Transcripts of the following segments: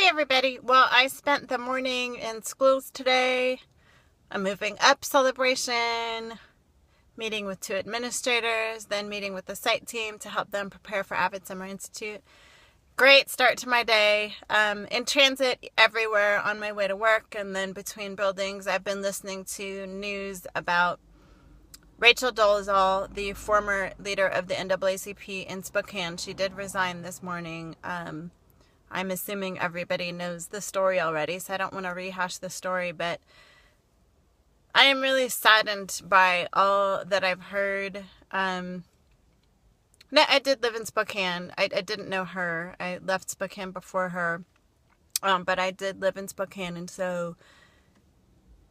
Hey everybody! Well, I spent the morning in schools today. A moving up celebration, meeting with 2 administrators, then meeting with the site team to help them prepare for Avid Summer Institute. Great start to my day. In transit everywhere on my way to work, and then between buildings, I've been listening to news about Rachel Dolezal, the former leader of the NAACP in Spokane. She did resign this morning. I'm assuming everybody knows the story already, so I don't want to rehash the story, but I am really saddened by all that I've heard. I did live in Spokane. I didn't know her. I left Spokane before her, but I did live in Spokane, and so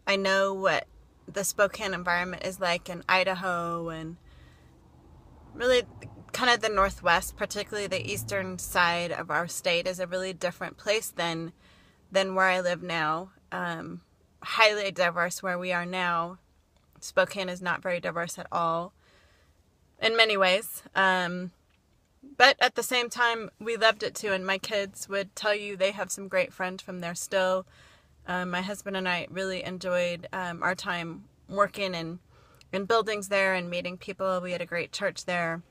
I know what the Spokane environment is like in Idaho and really kind of the Northwest, particularly the eastern side of our state, is a really different place than where I live now. Highly diverse where we are now. Spokane is not very diverse at all in many ways. But at the same time, we loved it too, and my kids would tell you they have some great friends from there still. My husband and I really enjoyed our time working in buildings there and meeting people. We had a great church there.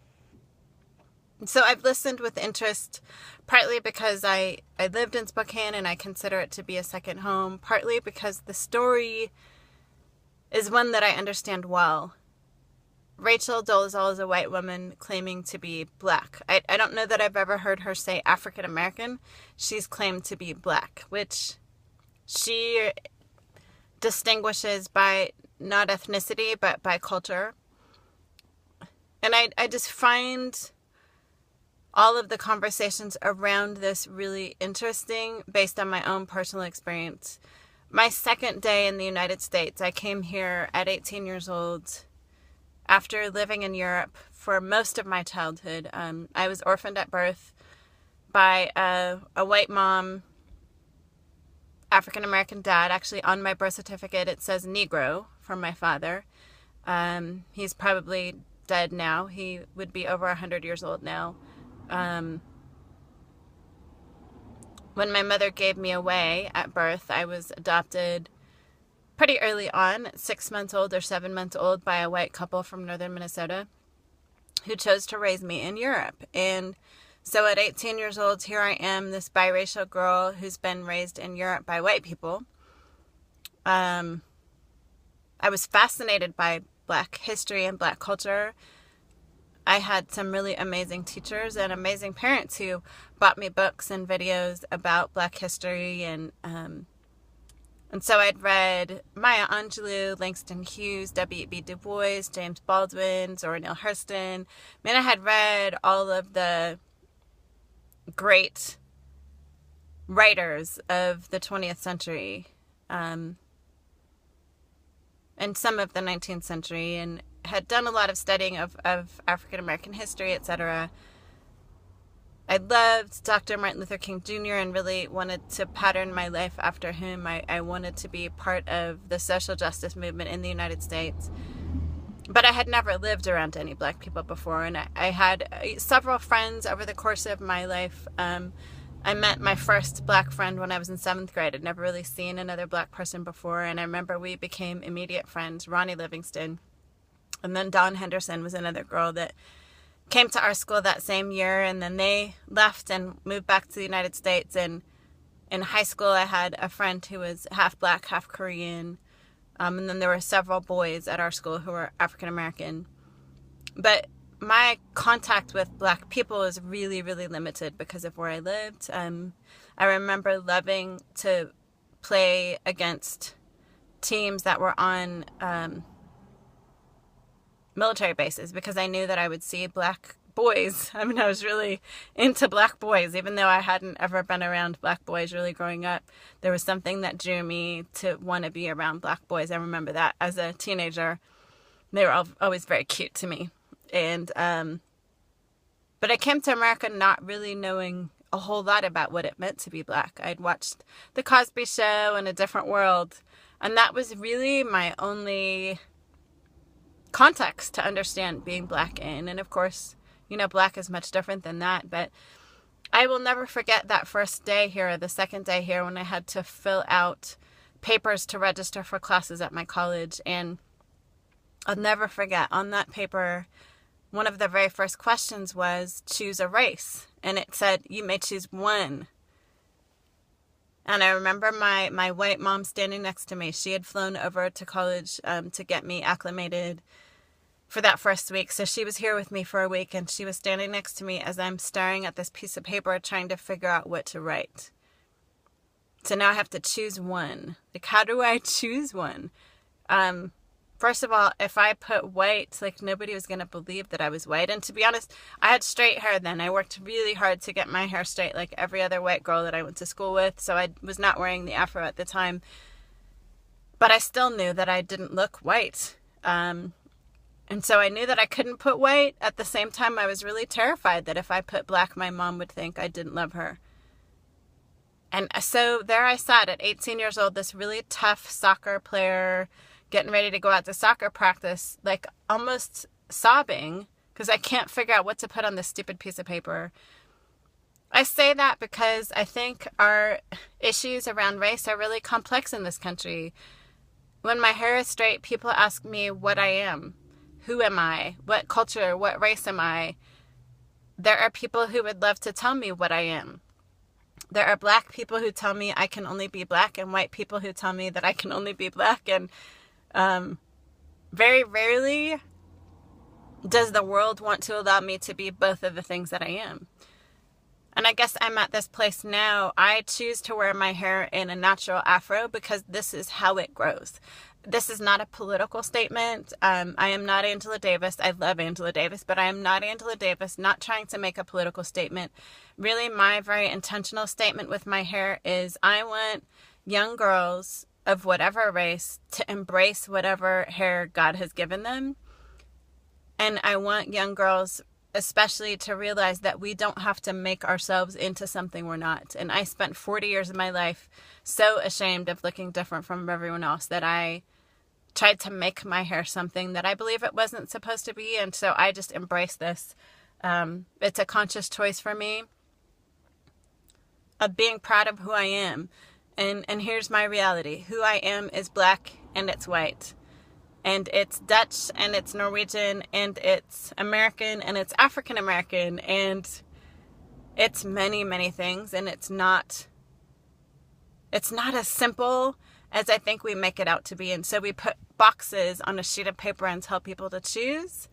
So I've listened with interest, partly because I lived in Spokane and I consider it to be a second home, partly because the story is one that I understand well. Rachel Dolezal is a white woman claiming to be black. I don't know that I've ever heard her say African American. She's claimed to be black, which she distinguishes by not ethnicity, but by culture. And I just find all of the conversations around this really interesting based on my own personal experience. My second day in the United States, I came here at 18 years old after living in Europe for most of my childhood. I was orphaned at birth by a white mom, African-American dad. Actually, on my birth certificate, it says Negro from my father. He's probably dead now. He would be over 100 years old now. When my mother gave me away at birth, I was adopted pretty early on, 6 months old or 7 months old, by a white couple from northern Minnesota who chose to raise me in Europe. And so at 18 years old, here I am, this biracial girl who's been raised in Europe by white people. I was fascinated by Black history and Black culture. I had some really amazing teachers and amazing parents who bought me books and videos about Black history, and so I'd read Maya Angelou, Langston Hughes, W.E.B. Du Bois, James Baldwin, Zora Neale Hurston. I had read all of the great writers of the 20th century, and some of the 19th century, and had done a lot of studying of African American history, etc. I loved Dr. Martin Luther King Jr. and really wanted to pattern my life after him. I wanted to be part of the social justice movement in the United States. But I had never lived around any Black people before, and I had several friends over the course of my life. I met my first Black friend when I was in 7th grade. I'd never really seen another Black person before, and I remember we became immediate friends. Ronnie Livingston. And then Dawn Henderson was another girl that came to our school that same year, and then they left and moved back to the United States. And in high school, I had a friend who was half Black, half Korean. And then there were several boys at our school who were African American. But my contact with Black people was really, really limited because of where I lived. I remember loving to play against teams that were on military bases because I knew that I would see Black boys. I was really into Black boys, even though I hadn't ever been around Black boys really growing up. There was something that drew me to want to be around Black boys. I remember that as a teenager. They were always very cute to me. And but I came to America not really knowing a whole lot about what it meant to be Black. I'd watched The Cosby Show and A Different World, and that was really my only context to understand being Black in. And of course, Black is much different than that, but I will never forget that first day here, or the second day here, when I had to fill out papers to register for classes at my college. And I'll never forget, on that paper, one of the very first questions was, choose a race. And it said, you may choose one. And I remember my white mom standing next to me. She had flown over to college to get me acclimated for that first week. So she was here with me for a week, and she was standing next to me as I'm staring at this piece of paper trying to figure out what to write. So now I have to choose one. Like, how do I choose one? First of all, if I put white, like, nobody was going to believe that I was white. And to be honest, I had straight hair then. I worked really hard to get my hair straight like every other white girl that I went to school with. So I was not wearing the afro at the time. But I still knew that I didn't look white. And so I knew that I couldn't put white. At the same time, I was really terrified that if I put black, my mom would think I didn't love her. And so there I sat at 18 years old, this really tough soccer player, getting ready to go out to soccer practice, like almost sobbing because I can't figure out what to put on this stupid piece of paper. I say that because I think our issues around race are really complex in this country. When my hair is straight, people ask me what I am. Who am I? What culture? What race am I? There are people who would love to tell me what I am. There are black people who tell me I can only be black, and white people who tell me that I can only be black. And very rarely does the world want to allow me to be both of the things that I am. And I guess I'm at this place now. I choose to wear my hair in a natural afro because this is how it grows. This is not a political statement. I am not Angela Davis. I love Angela Davis, but I am not Angela Davis, not trying to make a political statement. Really, my very intentional statement with my hair is I want young girls of whatever race to embrace whatever hair God has given them. And I want young girls especially to realize that we don't have to make ourselves into something we're not. And I spent 40 years of my life so ashamed of looking different from everyone else that I tried to make my hair something that I believe it wasn't supposed to be. And so I just embraced this. It's a conscious choice for me of being proud of who I am. And here's my reality. Who I am is black, and it's white. And it's Dutch, and it's Norwegian, and it's American, and it's African American, and it's many, many things. And it's not as simple as I think we make it out to be. And so we put boxes on a sheet of paper and tell people to choose.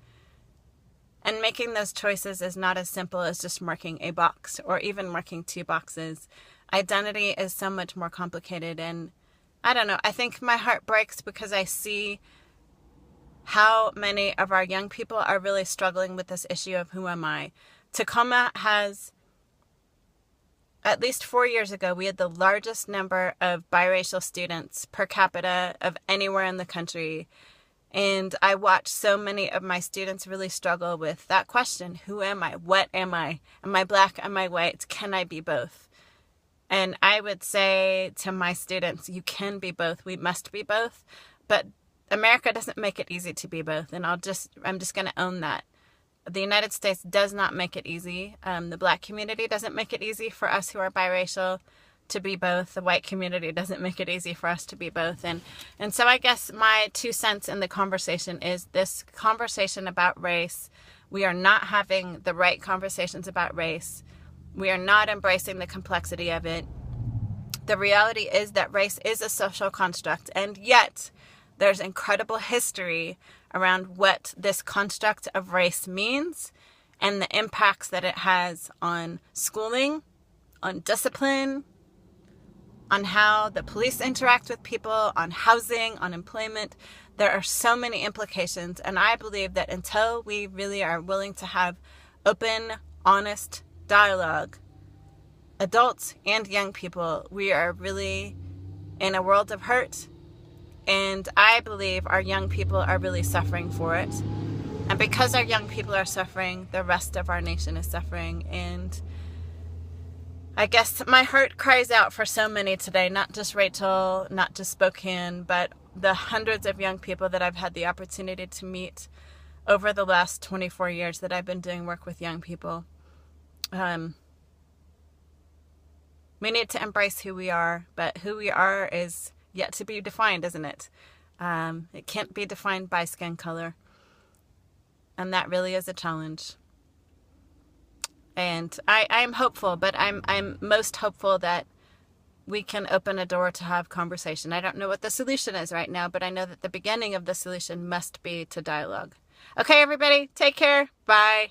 And making those choices is not as simple as just marking a box or even marking two boxes. Identity is so much more complicated. And I don't know, I think my heart breaks because I see how many of our young people are really struggling with this issue of who am I. Tacoma has, at least 4 years ago, we had the largest number of biracial students per capita of anywhere in the country. And I watched so many of my students really struggle with that question. Who am I? What am I? Am I black? Am I white? Can I be both? And I would say to my students, you can be both. We must be both. But America doesn't make it easy to be both. And I'm just going to own that. The United States does not make it easy. The black community doesn't make it easy for us who are biracial to be both. The white community doesn't make it easy for us to be both. And so I guess my 2 cents in the conversation is this conversation about race. We are not having the right conversations about race. We are not embracing the complexity of it. The reality is that race is a social construct, and yet there's incredible history around what this construct of race means and the impacts that it has on schooling, on discipline, on how the police interact with people, on housing, on employment. There are so many implications, and I believe that until we really are willing to have open, honest dialogue, adults and young people, we are really in a world of hurt. And I believe our young people are really suffering for it. And because our young people are suffering, the rest of our nation is suffering. And I guess my heart cries out for so many today, not just Rachel, not just Spokane, but the hundreds of young people that I've had the opportunity to meet over the last 24 years that I've been doing work with young people. We need to embrace who we are, but who we are is yet to be defined, isn't it? It can't be defined by skin color. And that really is a challenge. And I'm hopeful, but I'm most hopeful that we can open a door to have conversation. I don't know what the solution is right now, but I know that the beginning of the solution must be to dialogue. Okay, everybody, take care. Bye.